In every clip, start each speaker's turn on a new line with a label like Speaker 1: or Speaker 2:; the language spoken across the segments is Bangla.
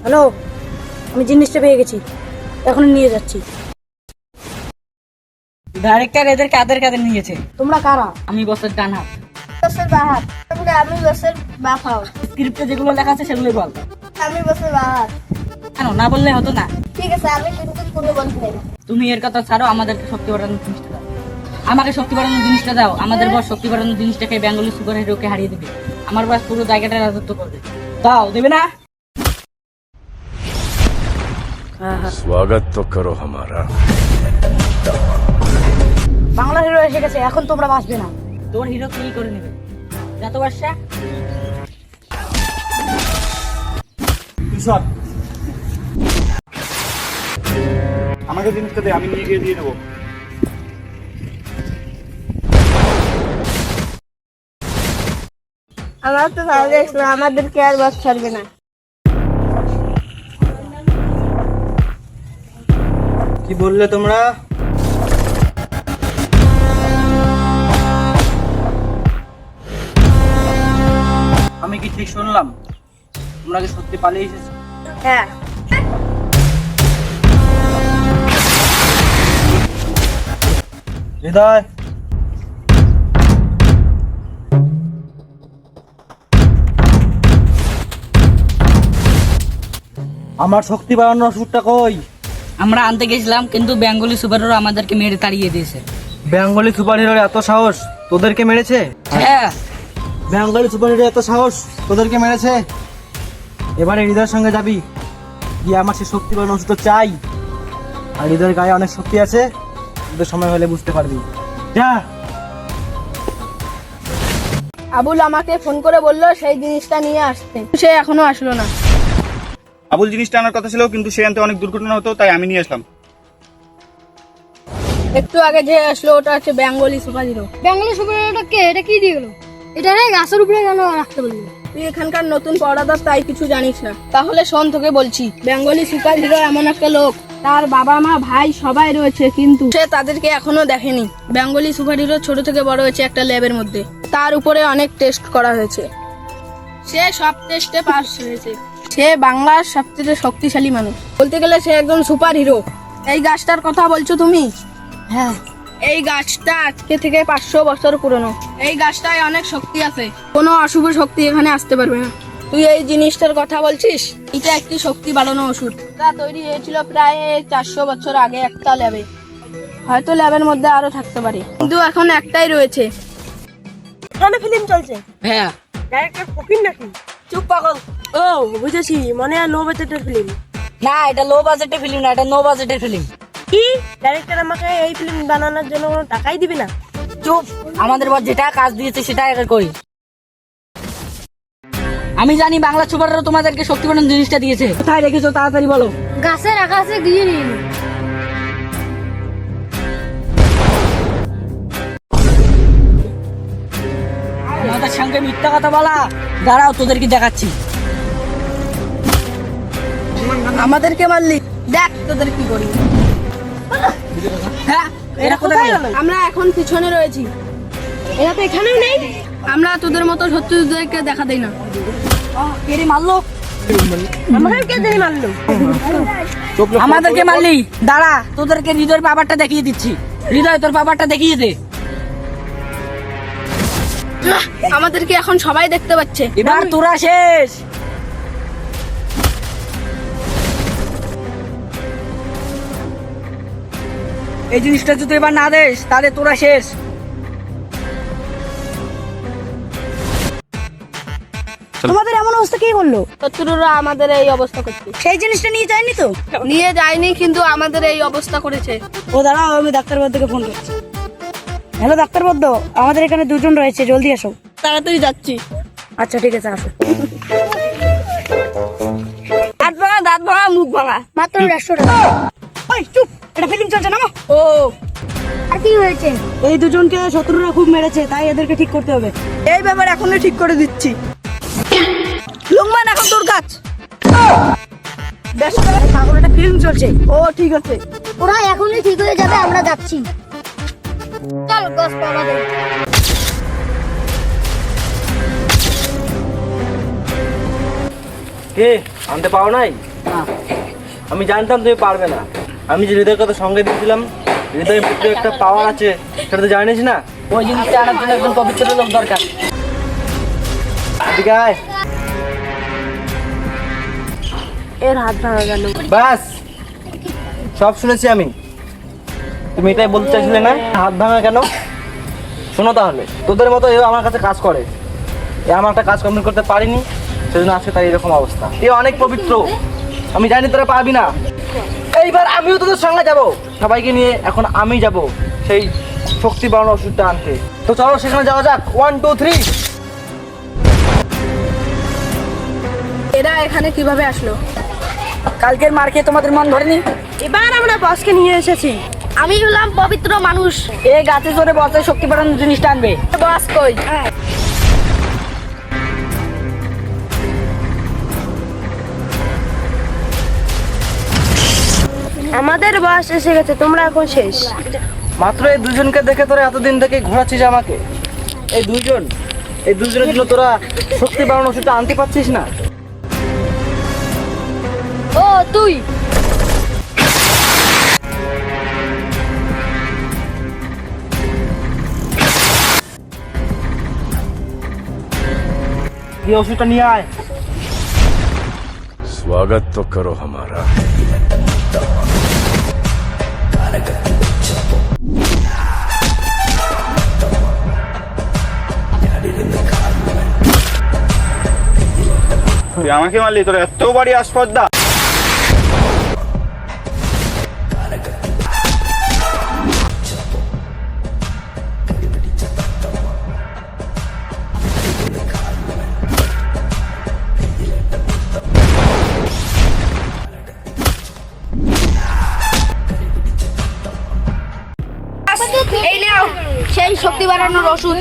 Speaker 1: হ্যালো, আমি জিনিসটা পেয়ে গেছি, এখন নিয়ে যাচ্ছি।
Speaker 2: ডাইরেক্টর এদের কাদের কাদের নিয়েছে?
Speaker 1: তোমরা কারা?
Speaker 2: আমি বসের ডান হাত।
Speaker 3: বসের বাঁ হাত। আমি বসের বাঁ পাও।
Speaker 2: স্ক্রিপ্টে যেগুলো লেখা আছে সেগুলোই বল।
Speaker 3: আমি বসের বাঁ হাত।
Speaker 2: কেন না বললে হতো না?
Speaker 3: ঠিক আছে, আমি কিন্তু কোনো বলতে নাই।
Speaker 2: তুমি এর কথা ছাড়ো, আমাদেরকে শক্তি বাড়ানোর জিনিসটা দাও। আমাকে শক্তি বাড়ানোর জিনিসটা দাও। আমাদের বস শক্তি বাড়ানোর জিনিসটাকে বেঙ্গলি সুপার হিরোকে হারিয়ে দেবে। আমার বস পুরো জায়গাটা রাজত্ব করবে। দাও, দেবে না?
Speaker 4: स्वागत तो करो हमारा।
Speaker 1: বাংলা হিরো এসে গেছে, এখন তোমরা বাঁচবে না।
Speaker 2: তোর হিরো কি করে নেবে? যত বর্ষা
Speaker 5: সব আমাকে জিনিসটা দে, আমি নিয়ে গিয়ে দিয়ে দেবো।
Speaker 3: আমার তো ভালো লাগছে, আমাদেরকে আর বস ছাড়বে না।
Speaker 5: কি বললে তোমরা? আমি কি ঠিক শুনলাম? তোমরা কি সত্যি পালিয়ে এসেছো?
Speaker 3: হ্যাঁ,
Speaker 5: হৃদয়, আমার শক্তি বাড়ানোর ওষুধটা কই?
Speaker 2: আমরা আনতে গেছিলাম, কিন্তু বেঙ্গলি সুপার হিরো আমাদেরকে মেরে তাড়িয়ে দিয়েছে।
Speaker 5: বেঙ্গলি সুপার হিরোর এত সাহস তোদেরকে মেরেছে?
Speaker 2: হ্যাঁ,
Speaker 5: বেঙ্গলি সুপার হিরো এত সাহস তোদেরকে মেরেছে? এবারে হৃদয়ের সঙ্গে যাবি, গিয়ে আমার সে শক্তি বাড়ানোর ওষুধটা চাই। আর হৃদয়ের গায়ে অনেক শক্তি আছে, তোদের সময় হলে বুঝতে পারবি। যা।
Speaker 3: আবুল আমাকে ফোন করে বললো সেই জিনিসটা নিয়ে আসতে, সে এখনো আসলো না।
Speaker 6: আবুল জিনিসটা আনার কথা ছিল, কিন্তু সে আনতে অনেক দুর্ঘটনা হতো, তাই আমি নিয়ে আসলাম।
Speaker 3: একটু আগে যে আসলো ওটা হচ্ছে Bengali superhero.
Speaker 7: Bengali super হিরোটা কে? এটা কি দিয়ে গেলো? এটা রে গাছের উপরে কেন রাখতে বললি?
Speaker 3: তুই এখানকার নতুন পড়াদার, তাই কিছু জানিস না। তাহলে শোন, তোকে বলছি, বেঙ্গলি সুপার হিরো এমন একটা লোক, তার বাবা মা ভাই সবাই রয়েছে, কিন্তু সে তাদেরকে এখনো দেখেনি। বেঙ্গলি সুপার হিরো ছোট থেকে বড় হয়েছে একটা ল্যাবের মধ্যে, তার উপরে অনেক টেস্ট করা হয়েছে, সে সব টেস্টে পাস হয়েছে। সে বাংলার সবচেয়ে শক্তিশালী মানুষ, বলতে গেলে সে একজন সুপার হিরো। এই গাছটার কথা বলছো তুমি?
Speaker 1: হ্যাঁ,
Speaker 3: এই গাছটা আজকে থেকে 500 বছর পুরনো। এই গাছটায় অনেক শক্তি আছে, কোনো অশুভ শক্তি এখানে আসতে পারবে না। তুই এই জিনিসটার কথা বলছিস? এটা একটি শক্তি বাড়ানো ওষুধ, এটা তৈরি হয়েছিল প্রায় 400 বছর আগে একটা ল্যাবে। হয়তো ল্যাবের মধ্যে আরো থাকতে পারে, কিন্তু এখন একটাই রয়েছে।
Speaker 1: এখানে ফিল্ম চলছে,
Speaker 2: হ্যাঁ।
Speaker 1: ডাইরেক্টর ফকির নাকি?
Speaker 2: চুপ পাগল।
Speaker 1: ও বুঝেছি, মনে হয় লো বাজেটের ফিল্ম।
Speaker 2: না, এটা লো বাজেটের ফিল্ম না, এটা নো বাজেটের ফিল্ম।
Speaker 1: কি? ডাইরেক্টর আমাকে এই ফিল্ম বানানোর জন্য কোনো টাকাই দিবে না?
Speaker 2: চুপ, আমাদের বস যেটা কাজ দিয়েছে সেটা আগে করি। আমি জানি বাংলা সুপার হিরো তোমাদেরকে শক্তি বাড়ানোর জিনিসটা দিয়েছে। কোথায় রেখেছো তাড়াতাড়ি বলো।
Speaker 7: গাছে রাখা আছে, গিয়ে নিয়ে এলো।
Speaker 2: আমাদের সঙ্গে মিথ্যা কথা বলা, দাঁড়াও তোদেরকে দেখাচ্ছি।
Speaker 3: আমাদেরকে মারলি, দেখ তোদের কি করি।
Speaker 2: হ্যাঁ, এরা কোথায় গেল?
Speaker 3: আমরা এখন পিছনে রয়েছি,
Speaker 7: এরা তো এখানেও নেই।
Speaker 3: আমরা তোদের মতো শত্রুদেরকে দেখা দেই না।
Speaker 2: কেড়ে মারলো,
Speaker 1: আমাকে কে জানি মারলো?
Speaker 2: আমাদেরকে মারলি। দাঁড়া, তোদেরকে হৃদয়ের বাবারটা দেখিয়ে দিচ্ছি। হৃদয়, তোর বাবারটা দেখিয়ে দে।
Speaker 3: আমাদেরকে এখন সবাই দেখতে পাচ্ছে।
Speaker 2: এবার তোরা শেষ। এই জিনিসটা যদি এবার না দেস তাহলে তোরা শেষ।
Speaker 1: তোমাদের এমন অবস্থা কে করলো?
Speaker 3: শত্রুরা আমাদের এই অবস্থা করছে।
Speaker 1: সেই জিনিসটা নিয়ে যায়নি তো?
Speaker 3: নিয়ে যায়নি, কিন্তু আমাদের এই অবস্থা করেছে।
Speaker 1: ও দাঁড়াও, আমি ডাক্তার বদ্ধকে ফোন করছি। হ্যালো ডাক্তার বদ্ধ, আমাদের এখানে দুজন রয়েছে, জলদি আসো।
Speaker 3: তাড়াতাড়ি যাচ্ছি।
Speaker 1: আচ্ছা ঠিক আছে, আসো।
Speaker 3: দাঁত ভাঙা, দাঁত ভাঙা, মুখ ভাঙা।
Speaker 7: মাত্র 150 টাকা।
Speaker 1: ওই চুপ, এটা ফিল্ম চলছে না।
Speaker 3: ও,
Speaker 7: আর কি হয়েছে?
Speaker 1: এই দুজনকে শত্রুরা খুব মেরেছে, তাই এদেরকে ঠিক করতে হবে।
Speaker 3: এই ব্যাপার এখনই ঠিক করে দিচ্ছি। লুকমান, এখন তোর কাজ।
Speaker 1: এটা ফিল্ম চলছে।
Speaker 3: ও ঠিক আছে।
Speaker 7: ওরা এখনই ঠিক হয়ে যাবে, আমরা যাচ্ছি। চল গাছ পাওয়া দে।
Speaker 5: কে আনতে পাও নাই? আমি জানতাম তুমি পারবে না। আমি যে হৃদয়ের কথা সঙ্গে দিয়েছিলাম, হৃদয়ের ভিতরে একটা পাওয়ার আছে, সেটা তো জানিস না?
Speaker 2: ওই জিনিসটা আনার জন্য একজন পবিত্র লোক দরকার।
Speaker 5: এদিকে আয়।
Speaker 3: এর হাত ভাঙা গেল।
Speaker 5: বাস, সব শুনেছি আমি। তুমি এটাই বলতে চাইছিলে না? হাত ভাঙা কেন? শোনো তাহলে, তোদের মতো এও আমার কাছে কাজ করে। এ আমার একটা কাজ কমপ্লিট করতে পারিনি, সেজন্য আজকে তার এরকম অবস্থা। এ অনেক পবিত্র, আমি জানি তোরা পারবি না। এইবার আমিও তোদের সঙ্গে যাব, সবাইকে নিয়ে এখন আমি যাব সেই শক্তি বাড়ানোর ওষুধটা আনতে। তো চলো সেখানে যাওয়া যাক। 1 2 3।
Speaker 3: এরা এখানে কিভাবে আসলো?
Speaker 1: কালকের মার খেয়ে তোমাদের মন ধরেনি?
Speaker 3: এবার আমরা বসকে নিয়ে এসেছি।
Speaker 7: আমি হলাম পবিত্র মানুষ।
Speaker 1: এই গাছে চড়ে বসে শক্তি বাড়ানোর জিনিসটা আনবে।
Speaker 3: বস কই? আমাদের বস এসে গেছে, তোমরা এখন শেষ।
Speaker 5: মাত্র এই দুজনকে দেখে তোরা এতদিন থেকে ঘোরাচ্ছিস আমাকে। এই দুজনের জন্য তোরা শক্তি বাড়ানোর ওষুধটা আনতে পারছিস না?
Speaker 7: ও তুই
Speaker 5: এই ওষুধটা নিয়ে আয়।
Speaker 4: स्वागत तो करो हमारा।
Speaker 6: তুই আমাকে মারলি, তোর এত বাড়ি আসপর্দা?
Speaker 7: এই নাও সেই শক্তি বাড়ানোর ওষুধ।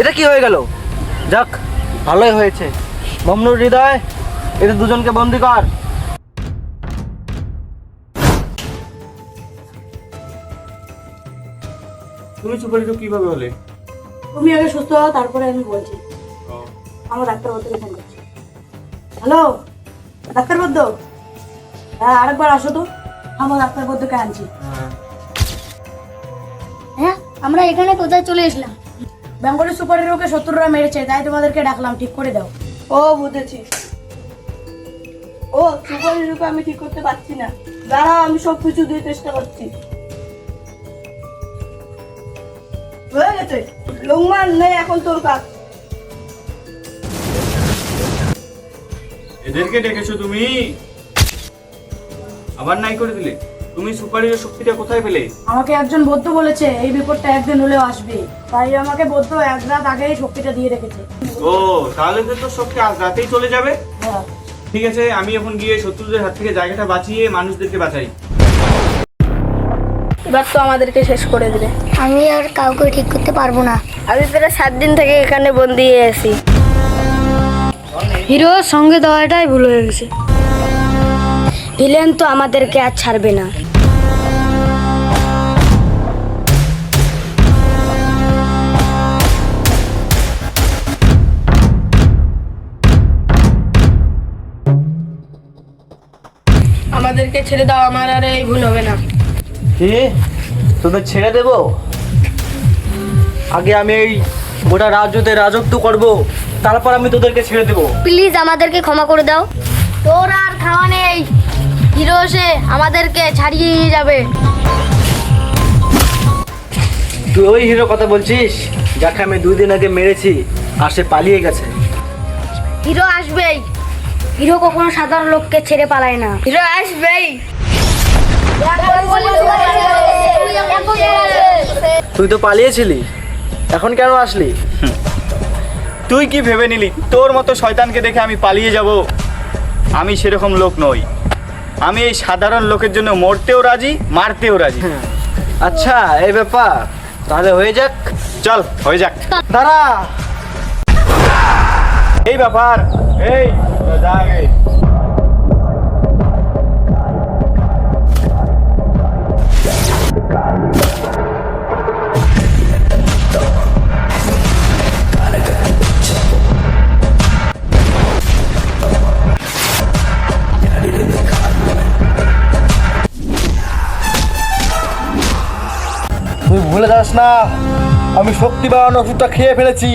Speaker 5: এটা কি হয়ে গেল? যাক, ভালোই হয়েছে। মমনুর, হৃদয়, এদের দুজনকে বন্দি কর।
Speaker 6: তুমি সুপারিশ কিভাবে হলে?
Speaker 1: তুমি আগে সুস্থ হও, তারপরে আমি বলছি। আমার ডাক্তার বদ্ধকে ফোন করছি। হ্যালো ডাক্তার বদ্ধ, হ্যাঁ আরেকবার আসো তো। আমার ডাক্তার বদ্ধকে আনছি।
Speaker 7: হ্যাঁ, আমরা এখানে কোথায় চলে এসলাম?
Speaker 1: বেঙ্গলি সুপার হিরোকে শত্রুরা মেরেছে, তাই তোমাদেরকে ডাকলাম, ঠিক করে দাও।
Speaker 3: ও বুঝেছি। ও সুপার হিরোকে আমি ঠিক করতে পারছি না, দাঁড়াও আমি সবকিছু দিয়ে চেষ্টা করছি। হয়ে গেছে, লোকমান নেই এখন তোর কাজ।
Speaker 6: এদেরকে ডেকেছো তুমি, আবার নাই করে দিলে। তুমি সুপারিশের শক্তিটা কোথায় পেলে?
Speaker 1: আমাকে একজন বৌদ্ধ বলেছে এই বিপদটা একদিন হলেও আসবে, তাই আমাকে বৌদ্ধ এক রাত আগেই শক্তিটা দিয়ে রেখেছে।
Speaker 6: ও, তাহলে তো তোর শক্তি আজ রাতেই চলে যাবে।
Speaker 1: হ্যাঁ।
Speaker 6: ঠিক আছে, আমি এখন গিয়ে শত্রুদের হাত থেকে জায়গাটা বাঁচিয়ে মানুষদেরকে বাঁচাই।
Speaker 3: এবার তো আমাদেরকে শেষ করে দিলে।
Speaker 7: আমি আর কাউকে ঠিক করতে পারবো না।
Speaker 3: আমি প্রায় 7 দিন থেকে এখানে বন্দি আছি।
Speaker 1: হিরো সঙ্গে দেওয়াটাই ভুল হয়ে গেছে। ভিলেন তো আমাদেরকে আর ছাড়বে না।
Speaker 3: আমাদেরকে ছেড়ে দাও, আমার আর এই ভুল হবে না।
Speaker 5: কি তোদের ছেড়ে দেব? আগে আমি এই গোটা রাজ্যতে রাজত্ব করব, তারপর আমি তোদেরকে ছেড়ে দেব।
Speaker 7: প্লিজ আমাদেরকে ক্ষমা করে দাও। তোর আর খাওয়া নেই, হিরো এসে আমাদেরকে ছাড়িয়ে নিয়ে যাবে।
Speaker 5: তুই ওই হিরো কথা বলছিস যাকে আমি 2 দিন আগে মেরেছি আর সে পালিয়ে গেছে?
Speaker 7: হিরো আসবেই, হিরো কখনো সাধারণ লোককে ছেড়ে পালায় না।
Speaker 3: হিরো আসবেই।
Speaker 5: তুই তো পালিয়েছিলি, এখন কেন আসলি?
Speaker 6: তুই কি ভেবে নিলি তোর মতো শয়তানকে দেখে আমি পালিয়ে যাব? আমি সেরকম লোক নই। আমি এই সাধারণ লোকের জন্য মরতেও রাজি, মারতেও রাজি।
Speaker 5: আচ্ছা, এই ব্যাপার, তাহলে হয়ে যাক।
Speaker 6: চল হয়ে যাক।
Speaker 5: দাঁড়া।
Speaker 6: এই ব্যাপার, এই যা আগে।
Speaker 5: যাস না, আমি শক্তি বাড়ানো ওষুধটা খেয়ে ফেলেছি।